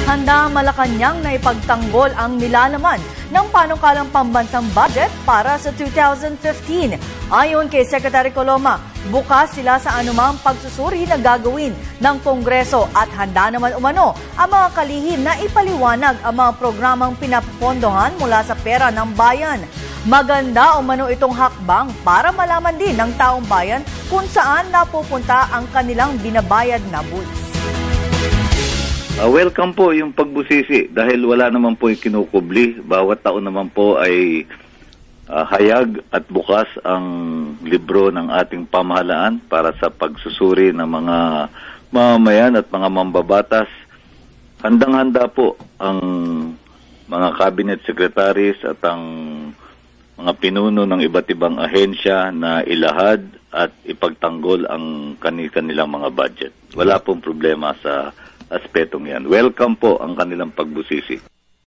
Handa Malacanang na ipagtanggol ang nilalaman ng panukalang pambansang budget para sa 2015. Ayon kay Secretary Coloma, bukas sila sa anumang pagsusuri na gagawin ng Kongreso at handa naman umano ang mga kalihim na ipaliwanag ang mga programang pinapondohan mula sa pera ng bayan. Maganda umano itong hakbang para malaman din ng taong bayan kung saan napupunta ang kanilang binabayad na buwis. Welcome po yung pagbusisi dahil wala naman po yung kinukubli. Bawat taon naman po ay hayag at bukas ang libro ng ating pamahalaan para sa pagsusuri ng mga mamamayan at mga mambabatas. Handang-handa po ang mga cabinet secretaries at ang mga pinuno ng iba't ibang ahensya na ilahad at ipagtanggol ang kanilang mga budget. Wala pong problema sa aspetong yan. Welcome po ang kanilang pagbusisi.